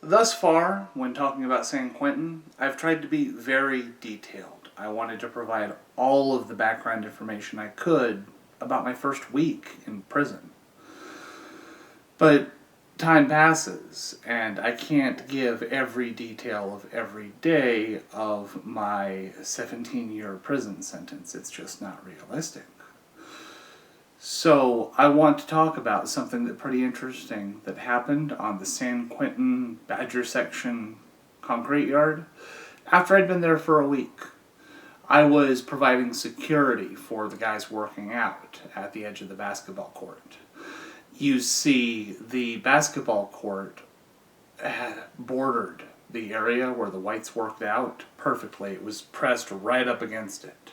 Thus far, when talking about San Quentin, I've tried to be very detailed. I wanted to provide all of the background information I could about my first week in prison. But time passes, and I can't give every detail of every day of my 17-year prison sentence. It's just not realistic. So I want to talk about something that's pretty interesting that happened on the San Quentin Badger Section concrete yard after I'd been there for a week. I was providing security for the guys working out at the edge of the basketball court. You see, the basketball court bordered the area where the whites worked out perfectly. It was pressed right up against it.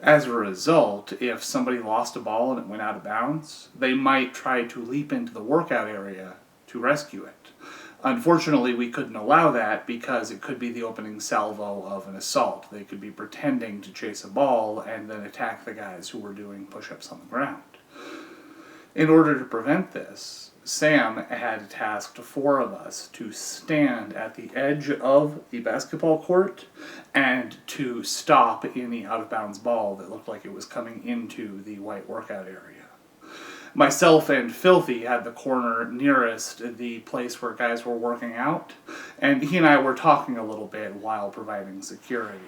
As a result, if somebody lost a ball and it went out of bounds, they might try to leap into the workout area to rescue it. Unfortunately, we couldn't allow that because it could be the opening salvo of an assault. They could be pretending to chase a ball and then attack the guys who were doing push-ups on the ground. In order to prevent this, Sam had tasked 4 of us to stand at the edge of the basketball court and to stop any out-of-bounds ball that looked like it was coming into the white workout area. Myself and Filthy had the corner nearest the place where guys were working out, and he and I were talking a little bit while providing security.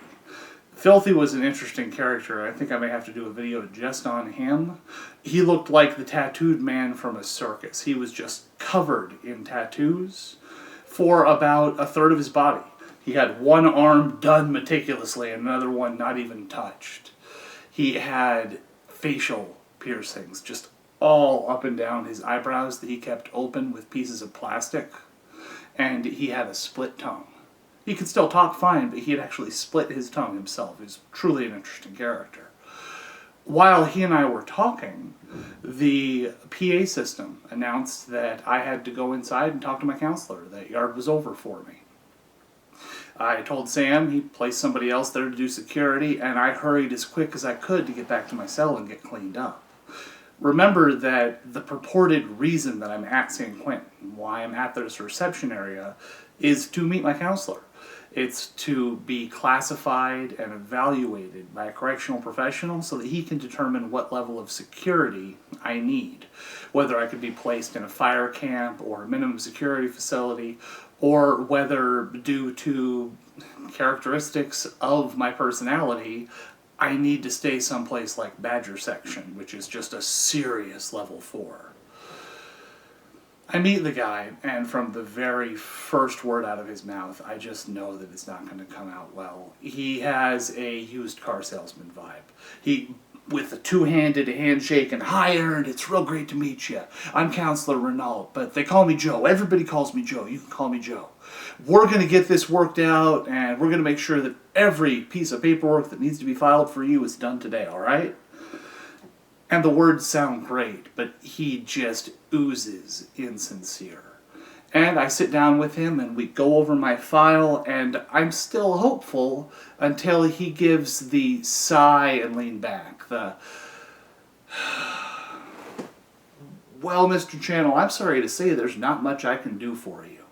Filthy was an interesting character. I think I may have to do a video just on him. He looked like the tattooed man from a circus. He was just covered in tattoos for about a third of his body. He had one arm done meticulously and another one not even touched. He had facial piercings just all up and down his eyebrows that he kept open with pieces of plastic. And he had a split tongue. He could still talk fine, but he had actually split his tongue himself. He was truly an interesting character. While he and I were talking, the PA system announced that I had to go inside and talk to my counselor. That yard was over for me. I told Sam, he placed somebody else there to do security, and I hurried as quick as I could to get back to my cell and get cleaned up. Remember that the purported reason that I'm at San Quentin, why I'm at this reception area, is to meet my counselor. It's to be classified and evaluated by a correctional professional so that he can determine what level of security I need. Whether I could be placed in a fire camp or a minimum security facility, or whether due to characteristics of my personality, I need to stay someplace like Badger Section, which is just a serious level 4. I meet the guy, and from the very first word out of his mouth, I just know that it's not going to come out well. He has a used car salesman vibe. With a two-handed handshake and, "Hi, Aaron, it's real great to meet you. I'm Counselor Renault, but they call me Joe. Everybody calls me Joe. You can call me Joe. We're going to get this worked out, and we're going to make sure that every piece of paperwork that needs to be filed for you is done today, all right?" And the words sound great, but he just oozes insincere. And I sit down with him and we go over my file, and I'm still hopeful until he gives the sigh and lean back. "Well, Mr. Channel, I'm sorry to say there's not much I can do for you."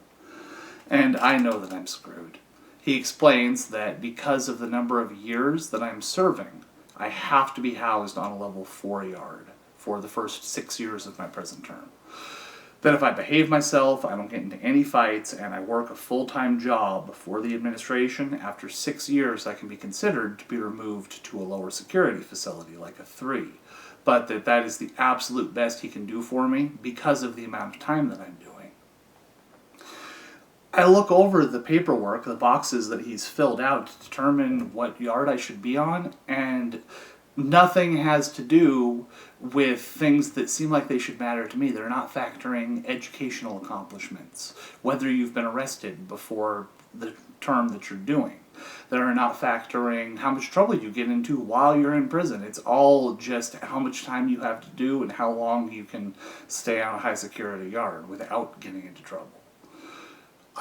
And I know that I'm screwed. He explains that because of the number of years that I'm serving, I have to be housed on a level 4 yard for the first 6 years of my prison term. That if I behave myself, I don't get into any fights, and I work a full-time job for the administration, after 6 years I can be considered to be removed to a lower security facility, like a 3. But that is the absolute best he can do for me because of the amount of time that I'm doing. I look over the paperwork, the boxes that he's filled out to determine what yard I should be on, and nothing has to do with things that seem like they should matter to me. They're not factoring educational accomplishments, whether you've been arrested before the term that you're doing. They're not factoring how much trouble you get into while you're in prison. It's all just how much time you have to do and how long you can stay on a high security yard without getting into trouble.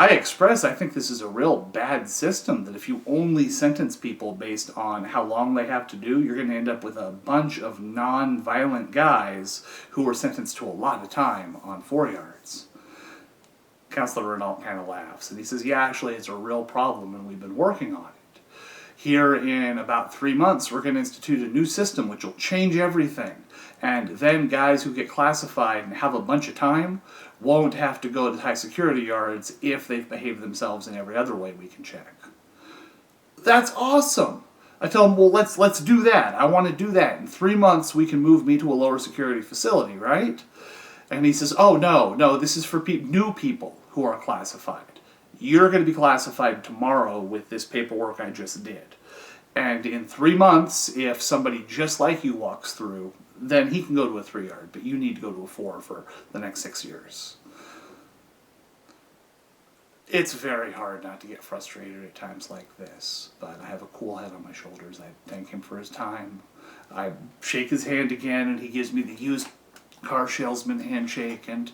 I think this is a real bad system, that if you only sentence people based on how long they have to do, you're going to end up with a bunch of non-violent guys who are sentenced to a lot of time on 4 yards. Counselor Renault kind of laughs, and he says, yeah, actually, it's a real problem, and we've been working on it. Here in about 3 months, we're going to institute a new system which will change everything. And then guys who get classified and have a bunch of time won't have to go to high security yards if they've behaved themselves in every other way we can check. That's awesome! I tell him, well, let's do that. I want to do that. In 3 months, we can move me to a lower security facility, right? And he says, oh, no, this is for new people who are classified. You're going to be classified tomorrow with this paperwork I just did. And in 3 months, if somebody just like you walks through, then he can go to a 3-yard, but you need to go to a 4 for the next 6 years. It's very hard not to get frustrated at times like this, but I have a cool head on my shoulders. I thank him for his time. I shake his hand again, and he gives me the used car salesman handshake, and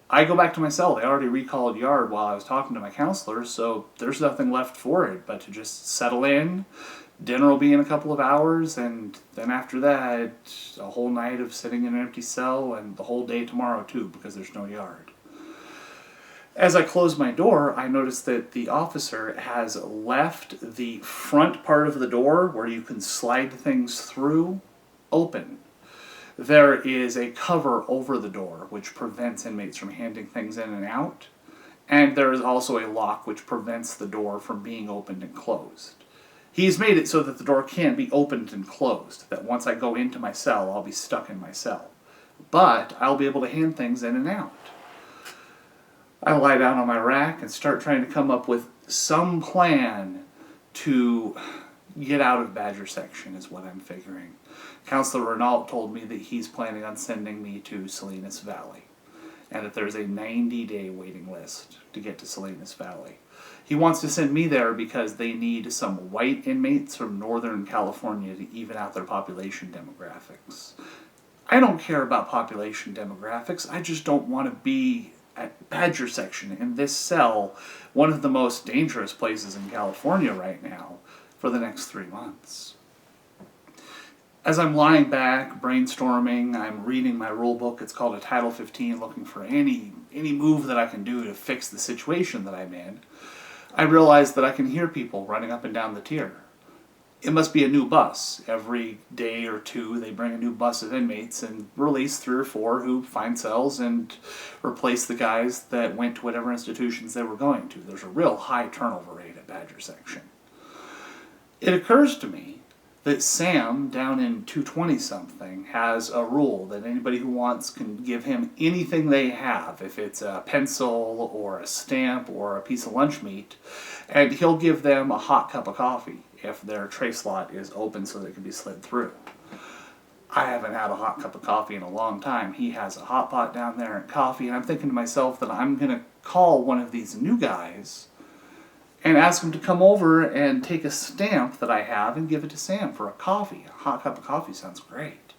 I go back to my cell. They already recalled yard while I was talking to my counselor, so there's nothing left for it but to just settle in. Dinner will be in a couple of hours, and then after that, a whole night of sitting in an empty cell, and the whole day tomorrow too, because there's no yard. As I close my door, I notice that the officer has left the front part of the door, where you can slide things through, open. There is a cover over the door which prevents inmates from handing things in and out, and there is also a lock which prevents the door from being opened and closed. He's made it so that the door can't be opened and closed, that once I go into my cell, I'll be stuck in my cell. But I'll be able to hand things in and out. I lie down on my rack and start trying to come up with some plan to get out of Badger Section, is what I'm figuring. Counselor Renault told me that he's planning on sending me to Salinas Valley, and that there's a 90-day waiting list to get to Salinas Valley. He wants to send me there because they need some white inmates from Northern California to even out their population demographics. I don't care about population demographics, I just don't want to be at Badger Section in this cell, one of the most dangerous places in California right now, for the next 3 months. As I'm lying back, brainstorming, I'm reading my rule book. It's called a Title 15, looking for any move that I can do to fix the situation that I'm in. I realize that I can hear people running up and down the tier. It must be a new bus. Every day or two, they bring a new bus of inmates and release 3 or 4 who find cells and replace the guys that went to whatever institutions they were going to. There's a real high turnover rate at Badger Section. It occurs to me that Sam, down in 220-something, has a rule that anybody who wants can give him anything they have, if it's a pencil or a stamp or a piece of lunch meat, and he'll give them a hot cup of coffee if their tray slot is open so they can be slid through. I haven't had a hot cup of coffee in a long time. He has a hot pot down there and coffee, and I'm thinking to myself that I'm going to call one of these new guys and ask him to come over and take a stamp that I have and give it to Sam for a coffee. A hot cup of coffee sounds great.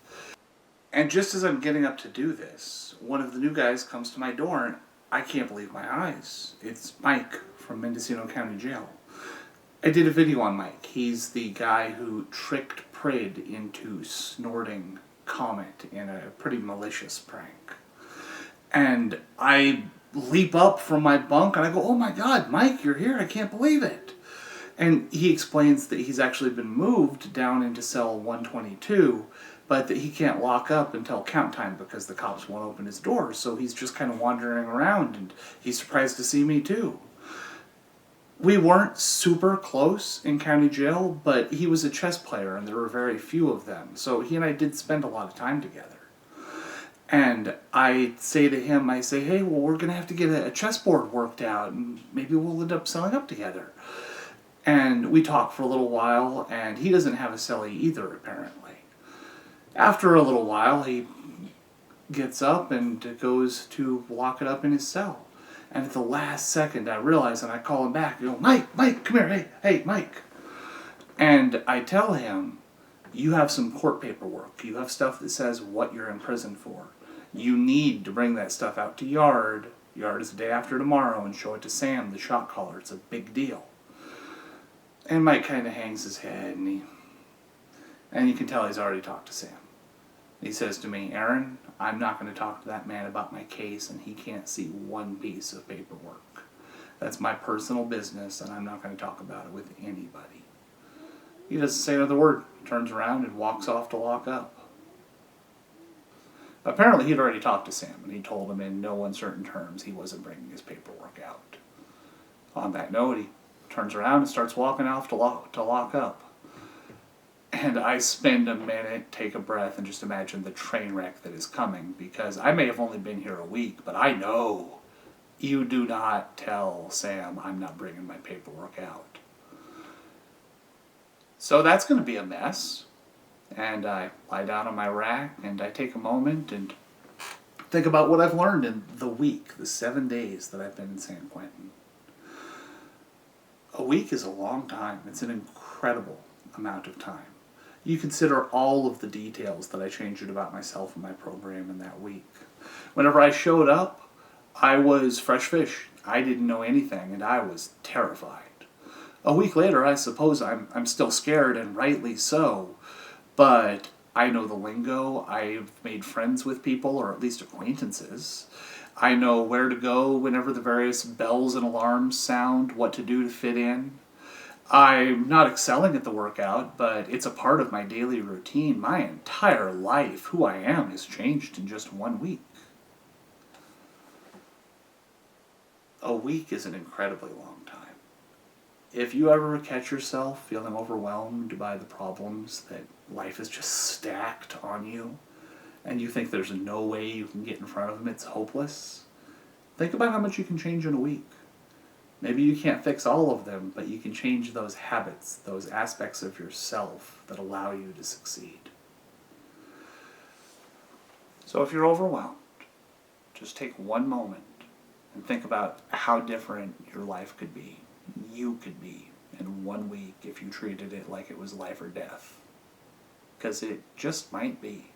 And just as I'm getting up to do this, one of the new guys comes to my door, and I can't believe my eyes. It's Mike from Mendocino County Jail. I did a video on Mike. He's the guy who tricked Prid into snorting Comet in a pretty malicious prank. And I leap up from my bunk and I go, oh my God, Mike, you're here. I can't believe it. And he explains that he's actually been moved down into cell 122, but that he can't lock up until count time because the cops won't open his door. So he's just kind of wandering around, and he's surprised to see me too. We weren't super close in county jail, but he was a chess player and there were very few of them. So he and I did spend a lot of time together. And I say to him, I say, hey, well, we're going to have to get a chessboard worked out, and maybe we'll end up selling up together. And we talk for a little while, and he doesn't have a cellie either, apparently. After a little while, he gets up and goes to lock it up in his cell. And at the last second, I realize, and I call him back. I go, Mike, come here, hey, Mike. And I tell him, you have some court paperwork. You have stuff that says what you're in prison for. You need to bring that stuff out to Yard. Yard is the day after tomorrow, and show it to Sam, the shot caller. It's a big deal. And Mike kind of hangs his head, and you can tell he's already talked to Sam. He says to me, Aaron, I'm not going to talk to that man about my case and he can't see one piece of paperwork. That's my personal business and I'm not going to talk about it with anybody. He doesn't say another word, turns around and walks off to lock up. Apparently he'd already talked to Sam and he told him in no uncertain terms he wasn't bringing his paperwork out. On that note, he turns around and starts walking off to lock up. And I spend a minute, take a breath, and just imagine the train wreck that is coming, because I may have only been here a week, but I know you do not tell Sam I'm not bringing my paperwork out. So that's going to be a mess. And I lie down on my rack and I take a moment and think about what I've learned in the week, the 7 days that I've been in San Quentin. A week is a long time. It's an incredible amount of time. You consider all of the details that I changed about myself and my program in that week. Whenever I showed up, I was fresh fish. I didn't know anything and I was terrified. A week later, I suppose I'm still scared, and rightly so, but I know the lingo. I've made friends with people, or at least acquaintances. I know where to go whenever the various bells and alarms sound, what to do to fit in. I'm not excelling at the workout, but it's a part of my daily routine. My entire life, who I am, has changed in just 1 week. A week is an incredibly long time. If you ever catch yourself feeling overwhelmed by the problems that life is just stacked on you, and you think there's no way you can get in front of them, it's hopeless, think about how much you can change in a week. Maybe you can't fix all of them, but you can change those habits, those aspects of yourself that allow you to succeed. So if you're overwhelmed, just take one moment and think about how different your life could be, you could be, in 1 week if you treated it like it was life or death. Because it just might be.